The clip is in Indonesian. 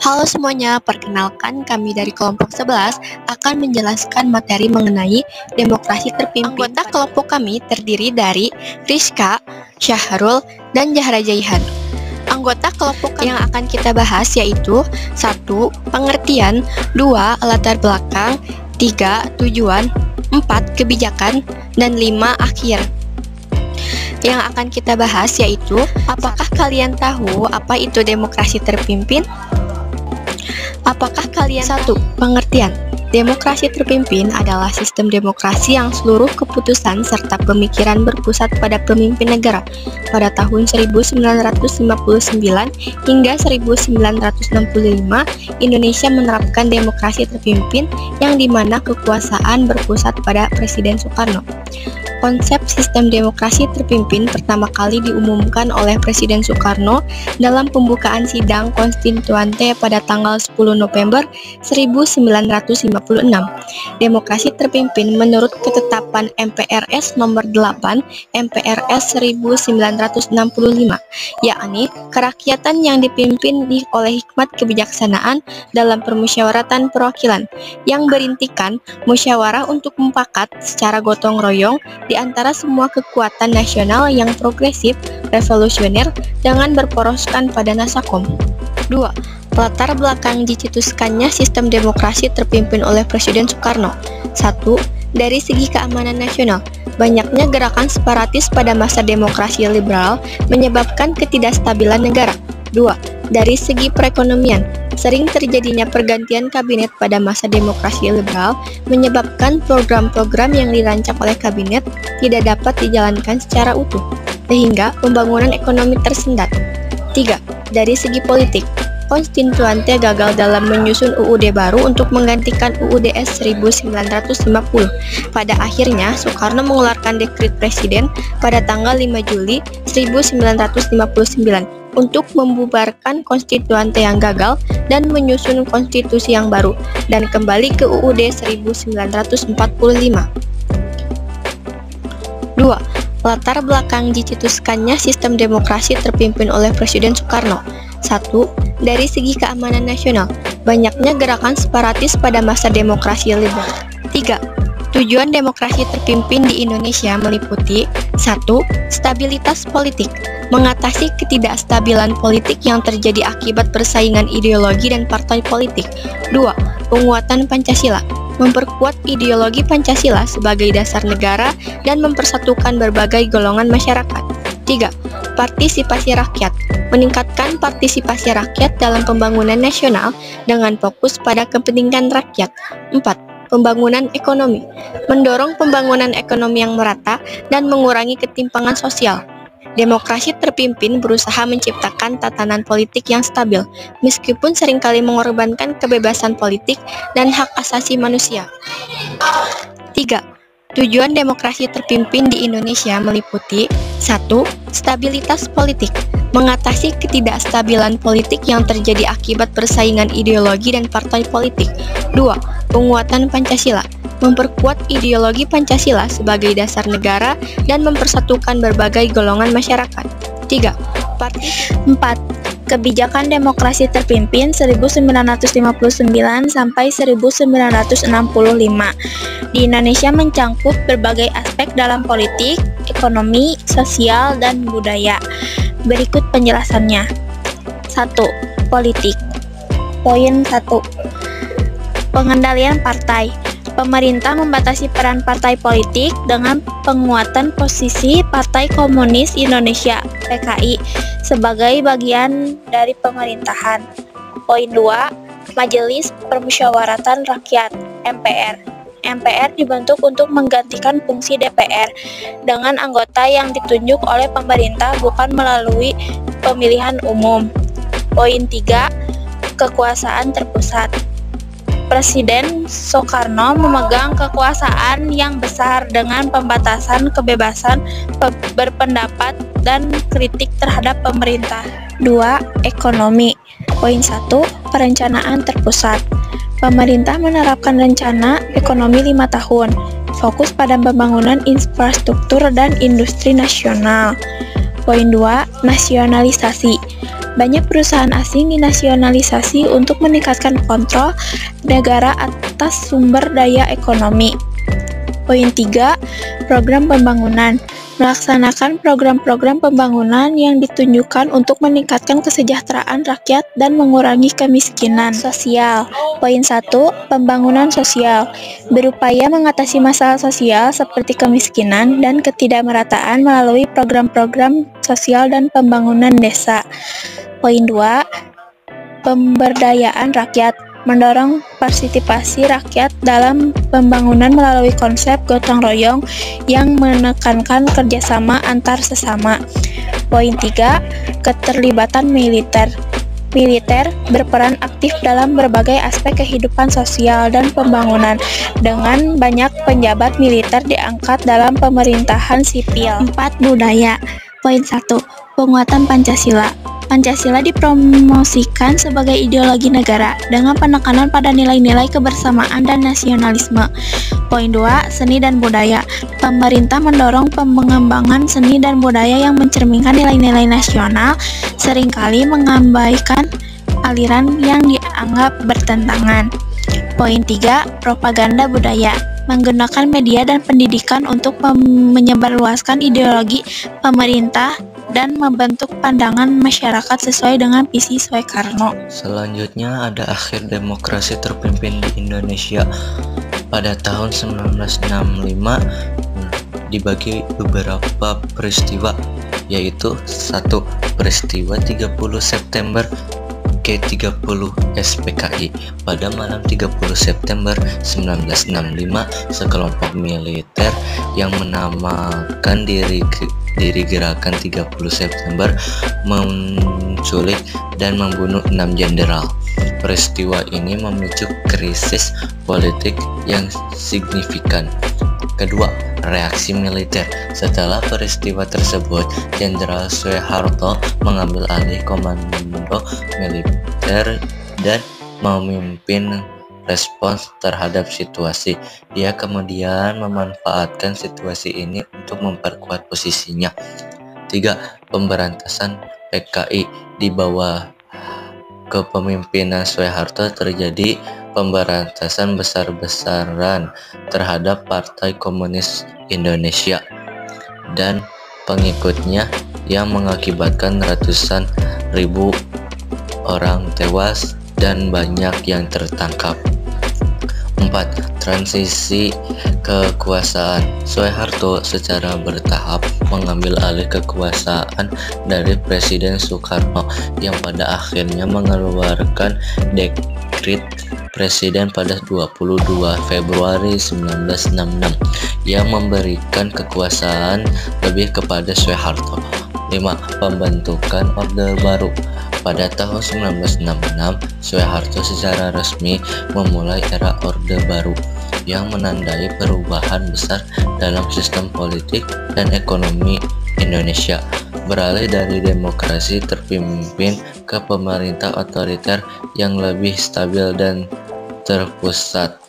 Halo semuanya, perkenalkan kami dari kelompok 11 akan menjelaskan materi mengenai demokrasi terpimpin. Anggota kelompok kami terdiri dari Rizka, Syahrul, dan Zahra Jaihan. Anggota kelompok yang akan kita bahas yaitu 1. Pengertian, 2. Latar belakang, 3. Tujuan, 4. Kebijakan, dan 5. Akhir. Yang akan kita bahas yaitu, apakah kalian tahu apa itu demokrasi terpimpin? Apakah kalian 1. Pengertian. Demokrasi terpimpin adalah sistem demokrasi yang seluruh keputusan serta pemikiran berpusat pada pemimpin negara. Pada tahun 1959 hingga 1965, Indonesia menerapkan demokrasi terpimpin yang dimana kekuasaan berpusat pada Presiden Soekarno. Konsep sistem demokrasi terpimpin pertama kali diumumkan oleh Presiden Soekarno dalam pembukaan sidang konstituante pada tanggal 10 November 1956. Demokrasi terpimpin menurut ketetapan MPRS nomor 8 MPRS 1965, yakni kerakyatan yang dipimpin oleh hikmat kebijaksanaan dalam permusyawaratan perwakilan yang berintikan musyawarah untuk mufakat secara gotong royong di antara semua kekuatan nasional yang progresif, revolusioner, dengan berporoskan pada nasakom. 2. Latar belakang dicetuskannya sistem demokrasi terpimpin oleh Presiden Soekarno. 1. Dari segi keamanan nasional, banyaknya gerakan separatis pada masa demokrasi liberal menyebabkan ketidakstabilan negara. 2. Dari segi perekonomian, sering terjadinya pergantian kabinet pada masa demokrasi liberal menyebabkan program-program yang dirancang oleh kabinet tidak dapat dijalankan secara utuh, sehingga pembangunan ekonomi tersendat. 3. Dari segi politik, konstituante gagal dalam menyusun UUD baru untuk menggantikan UUDS 1950. Pada akhirnya, Soekarno mengeluarkan dekret presiden pada tanggal 5 Juli 1959 untuk membubarkan konstituante yang gagal dan menyusun konstitusi yang baru dan kembali ke UUD 1945. 2. Latar belakang dicetuskannya sistem demokrasi terpimpin oleh Presiden Soekarno. 1. Dari segi keamanan nasional, banyaknya gerakan separatis pada masa demokrasi liberal. 3. Tujuan demokrasi terpimpin di Indonesia meliputi 1. Stabilitas politik, mengatasi ketidakstabilan politik yang terjadi akibat persaingan ideologi dan partai politik. 2. Penguatan Pancasila, memperkuat ideologi Pancasila sebagai dasar negara dan mempersatukan berbagai golongan masyarakat. 3. Partisipasi rakyat, meningkatkan partisipasi rakyat dalam pembangunan nasional dengan fokus pada kepentingan rakyat. 4. Pembangunan ekonomi, mendorong pembangunan ekonomi yang merata dan mengurangi ketimpangan sosial. Demokrasi terpimpin berusaha menciptakan tatanan politik yang stabil, meskipun seringkali mengorbankan kebebasan politik dan hak asasi manusia. 3. Tujuan demokrasi terpimpin di Indonesia meliputi 1. Stabilitas politik, mengatasi ketidakstabilan politik yang terjadi akibat persaingan ideologi dan partai politik. 2. Penguatan Pancasila, memperkuat ideologi Pancasila sebagai dasar negara dan mempersatukan berbagai golongan masyarakat. 3. 4. Kebijakan demokrasi terpimpin 1959 sampai 1965. Di Indonesia mencangkup berbagai aspek dalam politik, ekonomi, sosial, dan budaya. Berikut penjelasannya. 1. Politik. Poin 1. Pengendalian partai. Pemerintah membatasi peran partai politik dengan penguatan posisi Partai Komunis Indonesia (PKI) sebagai bagian dari pemerintahan. Poin 2. Majelis Permusyawaratan Rakyat (MPR). MPR dibentuk untuk menggantikan fungsi DPR dengan anggota yang ditunjuk oleh pemerintah bukan melalui pemilihan umum. Poin 3. Kekuasaan terpusat. Presiden Soekarno memegang kekuasaan yang besar dengan pembatasan kebebasan berpendapat dan kritik terhadap pemerintah. 2. Ekonomi. Poin 1. Perencanaan terpusat. Pemerintah menerapkan rencana ekonomi 5 tahun, fokus pada pembangunan infrastruktur dan industri nasional. Poin 2, nasionalisasi. Banyak perusahaan asing dinasionalisasi untuk meningkatkan kontrol negara atas sumber daya ekonomi. Poin 3, program pembangunan. Melaksanakan program-program pembangunan yang ditunjukkan untuk meningkatkan kesejahteraan rakyat dan mengurangi kemiskinan sosial. Poin 1, pembangunan sosial. Berupaya mengatasi masalah sosial seperti kemiskinan dan ketidakmerataan melalui program-program sosial dan pembangunan desa. Poin 2, pemberdayaan rakyat. Mendorong partisipasi rakyat dalam pembangunan melalui konsep gotong royong yang menekankan kerjasama antar sesama. Poin 3, keterlibatan militer. Militer berperan aktif dalam berbagai aspek kehidupan sosial dan pembangunan, dengan banyak penjabat militer diangkat dalam pemerintahan sipil. 4, budaya. Poin 1, penguatan Pancasila. Pancasila dipromosikan sebagai ideologi negara dengan penekanan pada nilai-nilai kebersamaan dan nasionalisme. Poin 2, seni dan budaya. Pemerintah mendorong pengembangan seni dan budaya yang mencerminkan nilai-nilai nasional, seringkali mengabaikan aliran yang dianggap bertentangan. Poin 3, propaganda budaya. Menggunakan media dan pendidikan untuk menyebarluaskan ideologi pemerintah dan membentuk pandangan masyarakat sesuai dengan visi Soekarno. Selanjutnya ada akhir demokrasi terpimpin di Indonesia. Pada tahun 1965 dibagi beberapa peristiwa, yaitu 1. Peristiwa 30 September G30 SPKI. Pada malam 30 September 1965, sekelompok militer yang menamakan diri Gerakan 30 September menculik dan membunuh 6 jenderal. Peristiwa ini memicu krisis politik yang signifikan. Kedua, reaksi militer. Setelah peristiwa tersebut, Jenderal Soeharto mengambil alih komando militer dan memimpin respons terhadap situasi. Dia kemudian memanfaatkan situasi ini untuk memperkuat posisinya. 3. Pemberantasan PKI. Di bawah kepemimpinan Soeharto terjadi pemberantasan besar-besaran terhadap Partai Komunis Indonesia dan pengikutnya yang mengakibatkan ratusan ribu orang tewas dan banyak yang tertangkap. 4. Transisi kekuasaan. Soeharto secara bertahap mengambil alih kekuasaan dari Presiden Soekarno yang pada akhirnya mengeluarkan dekrit Presiden pada 22 Februari 1966 yang memberikan kekuasaan lebih kepada Soeharto. 5. Pembentukan Orde Baru. Pada tahun 1966, Soeharto secara resmi memulai era Orde Baru yang menandai perubahan besar dalam sistem politik dan ekonomi Indonesia, beralih dari demokrasi terpimpin ke pemerintah otoriter yang lebih stabil dan terpusat.